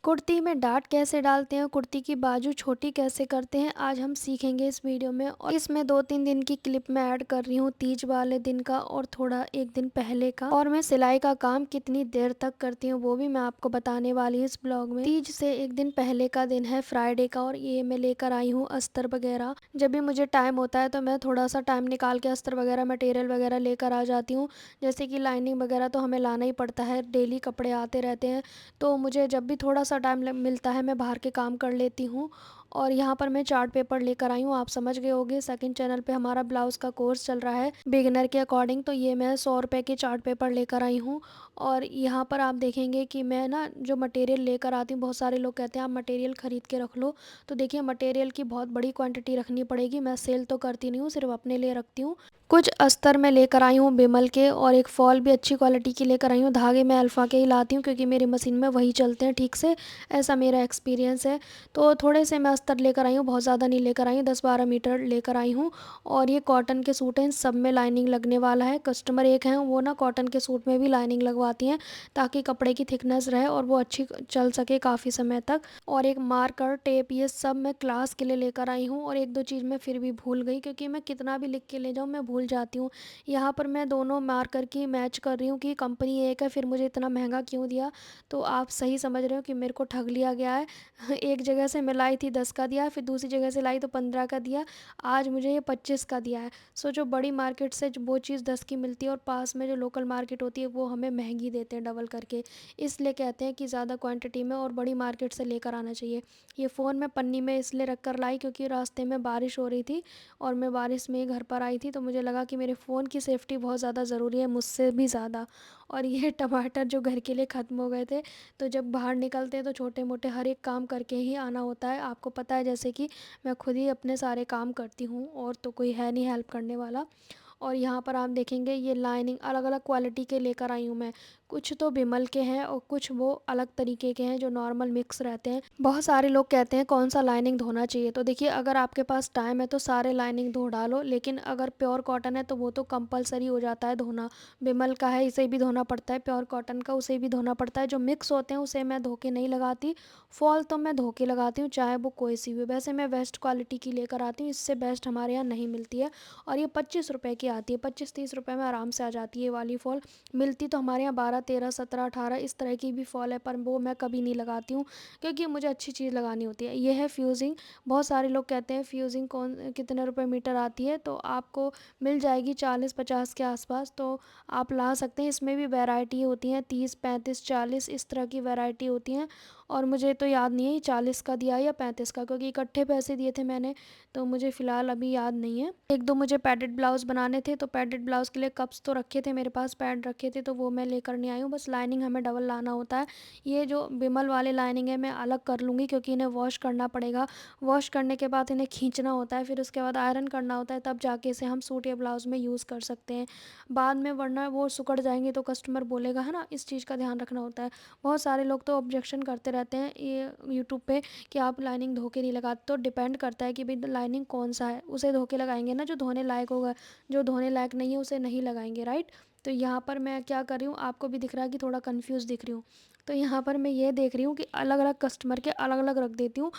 कुर्ती में डाट कैसे डालते हैं, कुर्ती की बाजू छोटी कैसे करते हैं, आज हम सीखेंगे इस वीडियो में। और इसमें 2-3 दिन की क्लिप मैं ऐड कर रही हूँ, तीज वाले दिन का और थोड़ा एक दिन पहले का। और मैं सिलाई का काम कितनी देर तक करती हूँ वो भी मैं आपको बताने वाली हूँ इस ब्लॉग में। तीज से एक दिन पहले का दिन है फ्राइडे का, और ये मैं लेकर आई हूँ अस्तर वगैरह। जब भी मुझे टाइम होता है तो मैं थोड़ा सा टाइम निकाल के अस्तर वगैरह मटेरियल वगैरह लेकर आ जाती हूँ। जैसे कि लाइनिंग वगैरह तो हमें लाना ही पड़ता है, डेली कपड़े आते रहते हैं, तो मुझे जब भी थोड़ा सा टाइम मिलता है मैं बाहर के काम कर लेती हूँ। और यहाँ पर मैं चार्ट पेपर लेकर आई हूँ, आप समझ गए होंगे सेकंड चैनल पे हमारा ब्लाउज का कोर्स चल रहा है बिगिनर के अकॉर्डिंग, तो ये मैं 100 रुपये के चार्ट पेपर लेकर आई हूँ। और यहाँ पर आप देखेंगे कि मैं ना जो मटेरियल लेकर आती हूँ, बहुत सारे लोग कहते हैं आप मटेरियल ख़रीद के रख लो, तो देखिए मटेरियल की बहुत बड़ी क्वांटिटी रखनी पड़ेगी। मैं सेल तो करती नहीं हूँ, सिर्फ अपने लिए रखती हूँ। कुछ अस्तर मैं लेकर आई हूँ बिमल के, और एक फॉल भी अच्छी क्वालिटी की लेकर आई हूँ। धागे मैं अल्फ़ा के ही लाती हूँ क्योंकि मेरी मशीन में वही चलते हैं ठीक से, ऐसा मेरा एक्सपीरियंस है। तो थोड़े से मैं अस्तर लेकर आई हूँ, बहुत ज़्यादा नहीं लेकर आई हूँ, 10-12 मीटर लेकर आई हूँ। और ये कॉटन के सूट हैं, इन सब में लाइनिंग लगने वाला है। कस्टमर एक हैं वो ना कॉटन के सूट में भी लाइनिंग लगवाती हैं ताकि कपड़े की थिकनेस रहे और वो अच्छी चल सके काफ़ी समय तक। और एक मार्कर, टेप, ये सब मैं क्लास के लिए लेकर आई हूँ। और एक दो चीज़ मैं फिर भी भूल गई क्योंकि मैं कितना भी लिख के ले जाऊँ मैं भूल जाती हूँ। यहाँ पर मैं दोनों मार्कर की मैच कर रही हूँ कि कंपनी एक है, फिर मुझे इतना महंगा क्यों दिया। तो आप सही समझ रहे हो कि मेरे को ठग लिया गया है। एक जगह से मैं लाई थी 10 का दिया, फिर दूसरी जगह से लाई तो 15 का दिया, आज मुझे ये 25 का दिया है। सोचो, बड़ी मार्केट से जो वो चीज़ 10 की मिलती है और पास में जो लोकल मार्केट होती है वो हमें महंगी देते हैं डबल करके। इसलिए कहते हैं कि ज़्यादा क्वांटिटी में और बड़ी मार्केट से लेकर आना चाहिए। ये फ़ोन मैं पन्नी में इसलिए रख कर लाई क्योंकि रास्ते में बारिश हो रही थी और मैं बारिश में ही घर पर आई थी, तो मुझे लगा कि मेरे फ़ोन की सेफ्टी बहुत ज़्यादा ज़रूरी है, मुझसे भी ज़्यादा। और ये टमाटर जो घर के लिए ख़त्म हो गए थे, तो जब बाहर निकलते हैं तो छोटे मोटे हर एक काम करके ही आना होता है। आपको पता है जैसे कि मैं खुद ही अपने सारे काम करती हूँ और तो कोई है नहीं हेल्प करने वाला। और यहाँ पर आप देखेंगे ये लाइनिंग अलग अलग क्वालिटी के लेकर आई हूँ मैं। कुछ तो बिमल के हैं और कुछ वो अलग तरीके के हैं जो नॉर्मल मिक्स रहते हैं। बहुत सारे लोग कहते हैं कौन सा लाइनिंग धोना चाहिए, तो देखिए अगर आपके पास टाइम है तो सारे लाइनिंग धो डालो, लेकिन अगर प्योर कॉटन है तो वो तो कंपलसरी हो जाता है धोना। बिमल का है इसे भी धोना पड़ता है, प्योर कॉटन का उसे भी धोना पड़ता है। जो मिक्स होते हैं उसे मैं धो के नहीं लगाती, फॉल तो मैं धो के लगाती हूँ चाहे वो कोई सी भी। वैसे मैं बेस्ट क्वालिटी की लेकर आती हूँ, इससे बेस्ट हमारे यहाँ नहीं मिलती है। और ये 25 रुपये की आती है, 25-30 रुपये में आराम से आ जाती है ये वाली फॉल। मिलती तो हमारे यहाँ 12, 13, 17, 18 इस तरह की भी फॉल है, पर वो मैं कभी नहीं लगाती हूँ क्योंकि मुझे अच्छी चीज़ लगानी होती है। ये है फ्यूजिंग, बहुत सारे लोग कहते हैं फ्यूजिंग कौन कितने रुपए मीटर आती है, तो आपको मिल जाएगी 40-50 के आसपास, तो आप ला सकते हैं। इसमें भी वैरायटी होती हैं, 30, 35, 40 इस तरह की वैरायटी होती हैं। और मुझे तो याद नहीं है 40 का दिया या 35 का, क्योंकि इकट्ठे पैसे दिए थे मैंने, तो मुझे फ़िलहाल अभी याद नहीं है। एक दो मुझे पैडेड ब्लाउज़ बनाने थे, तो पैडेड ब्लाउज़ के लिए कप्स तो रखे थे मेरे पास, पैड रखे थे, तो वो मैं लेकर नहीं आई हूँ। बस लाइनिंग हमें डबल लाना होता है। ये जो बिमल वाले लाइनिंग है मैं अलग कर लूँगी क्योंकि इन्हें वॉश करना पड़ेगा। वॉश करने के बाद इन्हें खींचना होता है, फिर उसके बाद आयरन करना होता है, तब जाके इसे हम सूट या ब्लाउज़ में यूज़ कर सकते हैं बाद में, वरना वो सिकुड़ जाएंगे तो कस्टमर बोलेगा, है ना, इस चीज़ का ध्यान रखना होता है। बहुत सारे लोग तो ऑब्जेक्शन करते रहते हैं ये यूट्यूब पे कि आप लाइनिंग धो के नहीं लगाते, तो डिपेंड करता है कि भाई लाइनिंग कौन सा है, उसे धो के लगाएंगे ना जो धोने लायक होगा, जो धोने लायक नहीं है उसे नहीं लगाएंगे, राइट। तो यहाँ पर मैं क्या कर रही हूँ, आपको भी दिख रहा है कि थोड़ा कंफ्यूज दिख रही हूँ, तो यहाँ पर मैं ये देख रही हूँ कि अलग अलग कस्टमर के अलग अलग रख देती हूँ।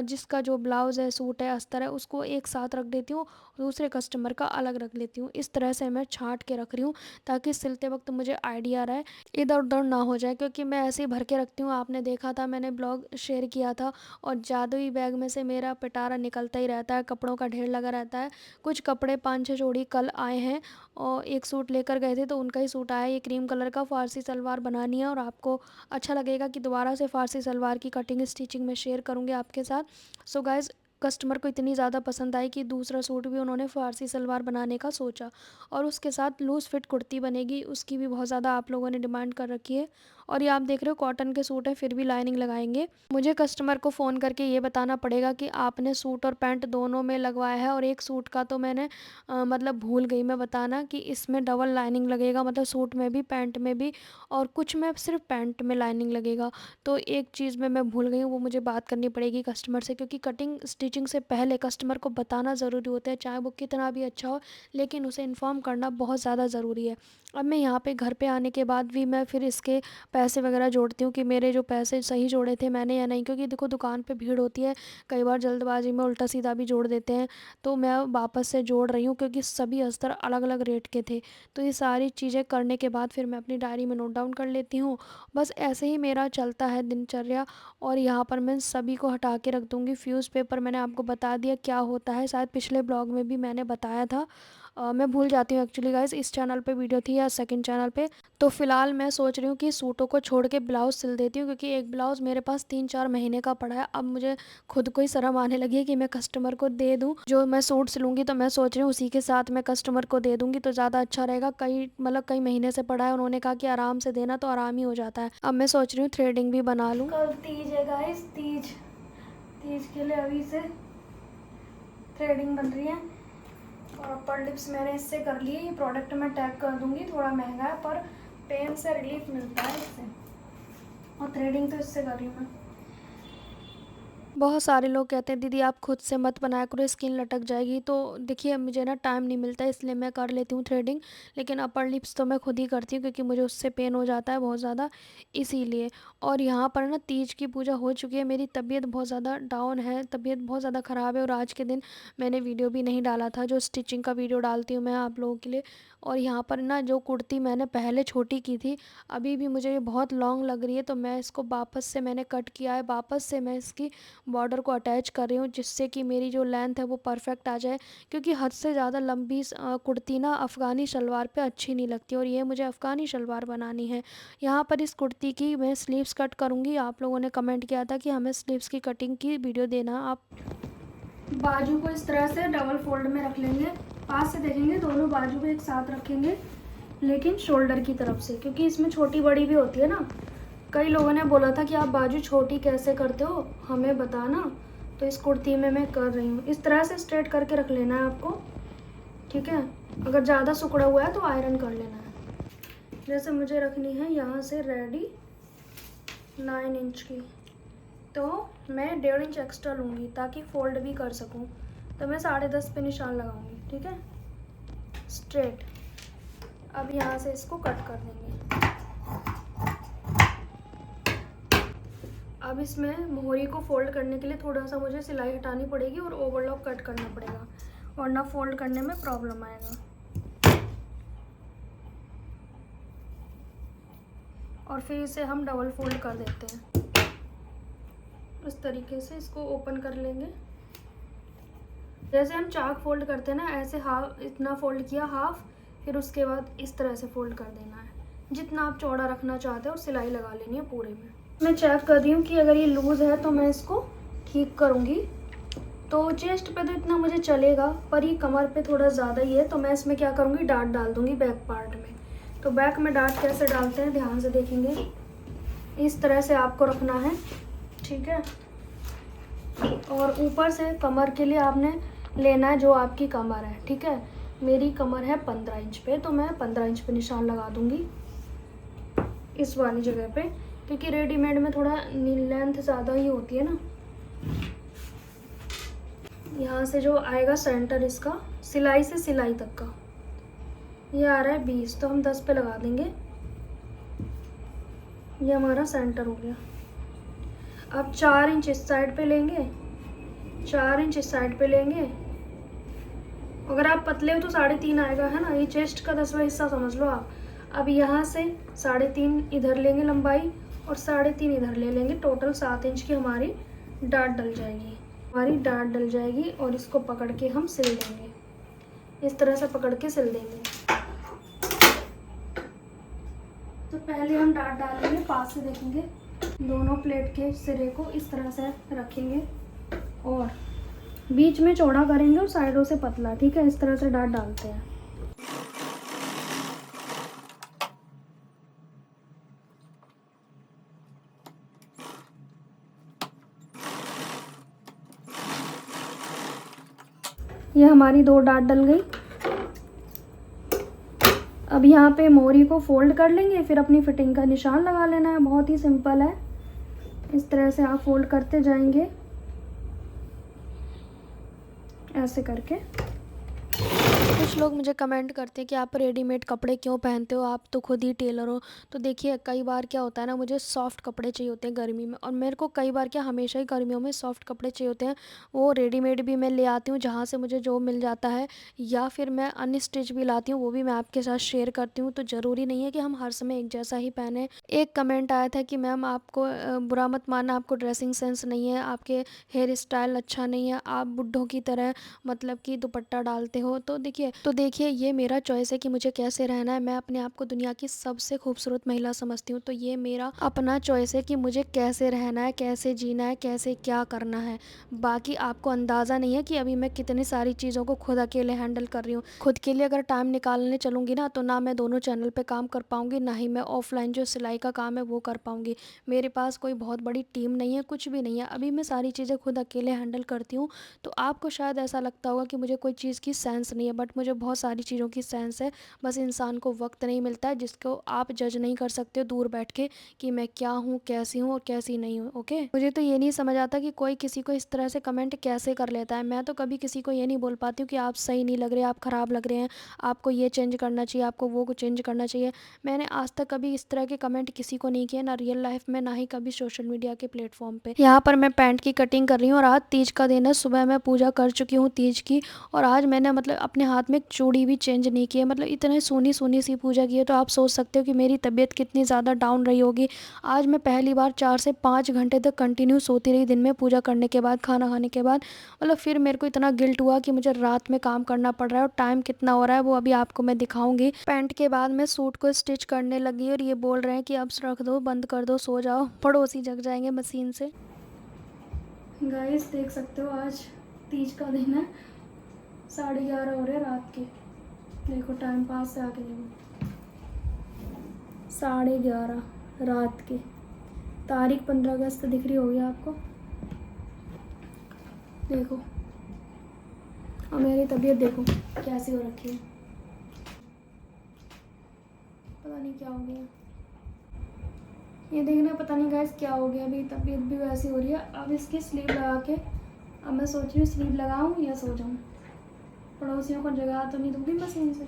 जिसका जो ब्लाउज़ है, सूट है, अस्तर है, उसको एक साथ रख देती हूँ, दूसरे कस्टमर का अलग रख लेती हूँ। इस तरह से मैं छांट के रख रही हूँ ताकि सिलते वक्त मुझे आइडिया रहे, इधर उधर ना हो जाए, क्योंकि मैं ऐसे ही भर के रखती हूँ। आपने देखा था, मैंने ब्लॉग शेयर किया था, और जादुई बैग में से मेरा पिटारा निकलता ही रहता है, कपड़ों का ढेर लगा रहता है। कुछ कपड़े 5-6 जोड़ी कल आए हैं, और एक सूट लेकर गए थे तो उनका ही सूट आया, ये क्रीम कलर का फारसी सलवार बनानी है, और आपको अच्छा लगेगा कि दोबारा से फारसी सलवार की कटिंग स्टिचिंग में शेयर करूँगी आपके साथ। सो गाइज़, कस्टमर को इतनी ज़्यादा पसंद आई कि दूसरा सूट भी उन्होंने फारसी सलवार बनाने का सोचा, और उसके साथ लूज़ फिट कुर्ती बनेगी, उसकी भी बहुत ज़्यादा आप लोगों ने डिमांड कर रखी है। और ये आप देख रहे हो कॉटन के सूट है, फिर भी लाइनिंग लगाएंगे। मुझे कस्टमर को फ़ोन करके ये बताना पड़ेगा कि आपने सूट और पैंट दोनों में लगवाया है, और एक सूट का तो मैंने मतलब भूल गई मैं बताना कि इसमें डबल लाइनिंग लगेगा, मतलब सूट में भी पैंट में भी, और कुछ में सिर्फ पैंट में लाइनिंग लगेगा। तो एक चीज़ में मैं भूल गई हूँ, वो मुझे बात करनी पड़ेगी कस्टमर से, क्योंकि कटिंग स्टिचिंग से पहले कस्टमर को बताना ज़रूरी होता है, चाहे वो कितना भी अच्छा हो, लेकिन उसे इन्फॉर्म करना बहुत ज़्यादा ज़रूरी है। अब मैं यहाँ पे घर पे आने के बाद भी मैं फिर इसके पैसे वगैरह जोड़ती हूँ कि मेरे जो पैसे सही जोड़े थे मैंने या नहीं, क्योंकि देखो दुकान पे भीड़ होती है, कई बार जल्दबाजी में उल्टा सीधा भी जोड़ देते हैं। तो मैं वापस से जोड़ रही हूँ क्योंकि सभी अस्तर अलग अलग रेट के थे। तो ये सारी चीज़ें करने के बाद फिर मैं अपनी डायरी में नोट डाउन कर लेती हूँ। बस ऐसे ही मेरा चलता है दिनचर्या। और यहाँ पर मैं सभी को हटा के रख दूँगी। फ्यूज़ पेपर मैंने आपको बता दिया क्या होता है, शायद पिछले ब्लॉग में भी मैंने बताया था। मैं भूल जाती हूँ एक्चुअली गाइस, इस चैनल पे वीडियो थी या सेकंड चैनल पे। तो फ़िलहाल मैं सोच रही हूँ कि सूटों को छोड़ के ब्लाउज़ सिल देती हूँ, क्योंकि एक ब्लाउज़ मेरे पास 3-4 महीने का पड़ा है। अब मुझे खुद को ही शर्म आने लगी है कि मैं कस्टमर को दे दूँ। जो मैं सूट सिलूँगी तो मैं सोच रही हूँ उसी के साथ मैं कस्टमर को दे दूँगी तो ज़्यादा अच्छा रहेगा। कई महीने से पड़ा है, उन्होंने कहा कि आराम से देना, तो आराम ही हो जाता है। अब मैं सोच रही हूँ थ्रेडिंग भी बना लूँ। कल तीज है गाइस, तीज के लिए अभी से थ्रेडिंग बन रही है। और अपर लिप्स मैंने इससे कर लिए। ये प्रोडक्ट मैं टैग कर दूंगी, थोड़ा महंगा है पर पेन से रिलीफ मिलता है इससे। और थ्रेडिंग तो इससे कर रही हूँ मैं। बहुत सारे लोग कहते हैं दीदी आप खुद से मत बनाया करो, स्किन लटक जाएगी। तो देखिए मुझे ना टाइम नहीं मिलता, इसलिए मैं कर लेती हूँ थ्रेडिंग। लेकिन अपर लिप्स तो मैं खुद ही करती हूँ क्योंकि मुझे उससे पेन हो जाता है बहुत ज़्यादा, इसीलिए। और यहाँ पर ना तीज की पूजा हो चुकी है, मेरी तबीयत बहुत ज़्यादा डाउन है, तबीयत बहुत ज़्यादा ख़राब है। और आज के दिन मैंने वीडियो भी नहीं डाला था, जो स्टिचिंग का वीडियो डालती हूँ मैं आप लोगों के लिए। और यहाँ पर ना जो कुर्ती मैंने पहले छोटी की थी, अभी भी मुझे ये बहुत लॉन्ग लग रही है, तो मैं इसको वापस से मैंने कट किया है। वापस से मैं इसकी बॉर्डर को अटैच कर रही हूँ, जिससे कि मेरी जो लेंथ है वो परफेक्ट आ जाए। क्योंकि हद से ज़्यादा लंबी कुर्ती ना अफ़गानी शलवार पे अच्छी नहीं लगती, और ये मुझे अफ़गानी शलवार बनानी है। यहाँ पर इस कुर्ती की मैं स्लीव्स कट करूँगी। आप लोगों ने कमेंट किया था कि हमें स्लीव्स की कटिंग की वीडियो देना। आप बाजू को इस तरह से डबल फोल्ड में रख लेंगे। पास से देखेंगे दोनों बाजू को एक साथ रखेंगे, लेकिन शोल्डर की तरफ से, क्योंकि इसमें छोटी बड़ी भी होती है ना। कई लोगों ने बोला था कि आप बाजू छोटी कैसे करते हो, हमें बताना। तो इस कुर्ती में मैं कर रही हूँ। इस तरह से स्ट्रेट करके रख लेना है आपको, ठीक है। अगर ज़्यादा सिकुड़ा हुआ है तो आयरन कर लेना है। जैसे मुझे रखनी है यहाँ से रेडी 9 इंच की, तो मैं 1.5 इंच एक्स्ट्रा लूँगी ताकि फोल्ड भी कर सकूँ। तो मैं 10.5 पे निशान लगाऊंगी, ठीक है, स्ट्रेट। अब यहाँ से इसको कट कर देंगे। अब इसमें मोहरी को फोल्ड करने के लिए थोड़ा सा मुझे सिलाई हटानी पड़ेगी और ओवरलॉक कट करना पड़ेगा, वरना फोल्ड करने में प्रॉब्लम आएगा। और फिर इसे हम डबल फोल्ड कर देते हैं। इस तरीके से इसको ओपन कर लेंगे। जैसे हम चाक फोल्ड करते हैं ना, ऐसे हाफ इतना फोल्ड किया हाफ, फिर उसके बाद इस तरह से फोल्ड कर देना है। जितना आप चौड़ा रखना चाहते हो और सिलाई लगा लेनी है पूरे में। मैं चेक कर रही हूँ कि अगर ये लूज़ है तो मैं इसको ठीक करूँगी। तो चेस्ट पे तो इतना मुझे चलेगा, पर ये कमर पे थोड़ा ज़्यादा ही है, तो मैं इसमें क्या करूँगी, डाट डाल दूँगी बैक पार्ट में। तो बैक में डाट कैसे डालते हैं ध्यान से देखेंगे। इस तरह से आपको रखना है, ठीक है। और ऊपर से कमर के लिए आपने लेना है जो आपकी कमर है, ठीक है। मेरी कमर है 15 इंच पे, तो मैं 15 इंच पे निशान लगा दूँगी इस वाली जगह पे, क्योंकि रेडीमेड में थोड़ा लेंथ ज़्यादा ही होती है ना। यहाँ से जो आएगा सेंटर इसका, सिलाई से सिलाई तक का, ये आ रहा है 20, तो हम 10 पे लगा देंगे। ये हमारा सेंटर हो गया। अब 4 इंच इस साइड पे लेंगे, 4 इंच इस साइड पे लेंगे। अगर आप पतले हो तो 3.5 आएगा, है ना। ये चेस्ट का 10वां हिस्सा समझ लो आप। अब यहाँ से 3.5 इधर लेंगे लंबाई, और 3.5 इधर ले लेंगे। टोटल 7 इंच की हमारी डाट डल जाएगी। और इसको पकड़ के हम सिल देंगे, इस तरह से पकड़ के सिल देंगे। तो पहले हम डाट डालेंगे, पास से देखेंगे। दोनों प्लेट के सिरे को इस तरह से रखेंगे और बीच में चौड़ा करेंगे और साइडों से पतला, ठीक है। इस तरह से डाट डालते हैं। ये हमारी 2 डाट डल गई। अब यहाँ पे मोरी को फोल्ड कर लेंगे, फिर अपनी फिटिंग का निशान लगा लेना है। बहुत ही सिंपल है। इस तरह से आप फोल्ड करते जाएंगे ऐसे करके। तो कुछ लोग मुझे कमेंट करते हैं कि आप रेडीमेड कपड़े क्यों पहनते हो, आप तो खुद ही टेलर हो। तो देखिए कई बार क्या होता है ना, मुझे सॉफ्ट कपड़े चाहिए होते हैं गर्मी में, और मेरे को कई बार क्या हमेशा ही गर्मियों में सॉफ्ट कपड़े चाहिए होते हैं। वो रेडीमेड भी मैं ले आती हूँ जहाँ से मुझे जो मिल जाता है, या फिर मैं अनस्टिच भी लाती हूँ, वो भी मैं आपके साथ शेयर करती हूँ। तो ज़रूरी नहीं है कि हम हर समय एक जैसा ही पहने। एक कमेंट आया था कि मैम आपको बुरा मत मानना, आपको ड्रेसिंग सेंस नहीं है, आपके हेयर स्टाइल अच्छा नहीं है, आप बुड्ढों की तरह मतलब कि दुपट्टा डालते हो। तो देखिए ये मेरा चॉइस है कि मुझे कैसे रहना है। मैं अपने आप को दुनिया की सबसे खूबसूरत महिला समझती हूँ, तो ये मेरा अपना चॉइस है कि मुझे कैसे रहना है, कैसे जीना है, कैसे क्या करना है। बाकी आपको अंदाज़ा नहीं है कि अभी मैं कितनी सारी चीज़ों को खुद अकेले हैंडल कर रही हूँ। खुद के लिए अगर टाइम निकालने चलूँगी ना, तो ना मैं दोनों चैनल पे काम कर पाऊँगी, ना ही मैं ऑफलाइन जो सिलाई का काम है वो कर पाऊँगी। मेरे पास कोई बहुत बड़ी टीम नहीं है, कुछ भी नहीं है। अभी मैं सारी चीज़ें खुद अकेले हैंडल करती हूँ। तो आपको शायद ऐसा लगता होगा कि मुझे कोई चीज़ की सेंस नहीं है, बट मुझे बहुत सारी चीज़ों की सेंस है। बस इंसान को वक्त नहीं मिलता है, जिसको आप जज नहीं कर सकते हो दूर बैठ के कि मैं क्या हूँ, कैसी हूँ और कैसी नहीं हूँ। ओके, मुझे तो ये नहीं समझ आता कि कोई किसी को इस तरह से कमेंट कैसे कर लेता है। मैं तो कभी किसी को ये नहीं बोल पाती हूँ कि आप सही नहीं लग रहे, आप ख़राब लग रहे हैं, आपको ये चेंज करना चाहिए, आपको वो चेंज करना चाहिए। मैंने आज तक कभी इस तरह के कमेंट किसी को नहीं किए, ना रियल लाइफ में, ना ही कभी सोशल मीडिया के प्लेटफॉर्म पे। यहाँ पर मैं पैंट की कटिंग कर रही हूँ और आज तीज का दिन है। सुबह मैं पूजा कर चुकी हूँ तीज की, और आज मैंने मतलब अपने हाथ में एक चूड़ी भी चेंज नहीं की है। मतलब इतने सोनी सोनी सी पूजा की है, तो आप सोच सकते हो कि मेरी तबीयत कितनी ज़्यादा डाउन रही होगी। आज मैं पहली बार 4 से 5 घंटे तक कंटिन्यू सोती रही दिन में, पूजा करने के बाद, खाना खाने के बाद। मतलब फिर मेरे को इतना गिल्ट हुआ कि मुझे रात में काम करना पड़ रहा है, और टाइम कितना हो रहा है वो अभी आपको मैं दिखाऊंगी। पैंट के बाद मैं सूट को स्टिच करने लगी, और ये बोल रहे हैं कि अब रख दो, बंद कर दो, सो जाओ, पड़ोसी जग जाएंगे मशीन से। गाइस देख सकते हो आज तीज का दिन है, 11:30 हो रहे रात के। देखो टाइम पास से आके देखो, 11:30 रात के। तारीख 15 अगस्त दिख रही होगी आपको, देखो। और मेरी तबीयत देखो कैसी हो रखी है, पता नहीं क्या हो गया। ये देखना, पता नहीं गाइस क्या हो गया, अभी तबीयत भी वैसी हो रही है। अब इसकी स्लीव लगा के, अब मैं सोच रही हूँ स्लीव लगाऊँ या सो जाऊँ। पड़ोसियों को जगा तो नहीं दूँगी मशीन से।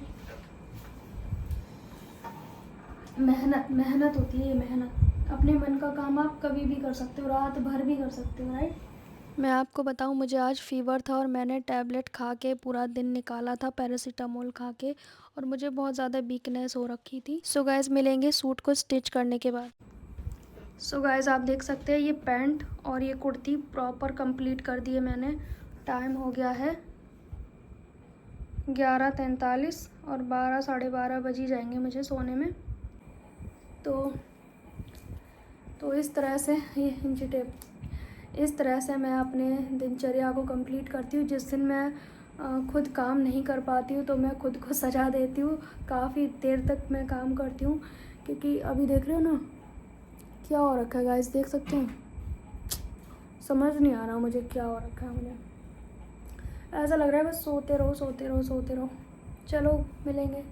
मेहनत मेहनत होती है ये, मेहनत। अपने मन का काम आप कभी भी कर सकते हो, रात भर भी कर सकते हो, राइट। मैं आपको बताऊं, मुझे आज फीवर था और मैंने टैबलेट खा के पूरा दिन निकाला था, पैरासीटामोल खा के, और मुझे बहुत ज़्यादा वीकनेस हो रखी थी। सो गाइस मिलेंगे सूट को स्टिच करने के बाद। सो गाइस आप देख सकते हैं ये पैंट और ये कुर्ती प्रॉपर कंप्लीट कर दी है मैंने। टाइम हो गया है 11:43, और 12 साढ़े 12 बज ही जाएंगे मुझे सोने में। तो इस तरह से ये इंची टेप, इस तरह से मैं अपने दिनचर्या को कंप्लीट करती हूँ। जिस दिन मैं खुद काम नहीं कर पाती हूँ, तो मैं खुद को सजा देती हूँ। काफ़ी देर तक मैं काम करती हूँ, क्योंकि अभी देख रहे हो ना क्या हो रखा है गाइस, देख सकते हो। समझ नहीं आ रहा मुझे क्या हो रखा है। मुझे ऐसा लग रहा है बस सोते रहो सोते रहो सोते रहो। चलो मिलेंगे।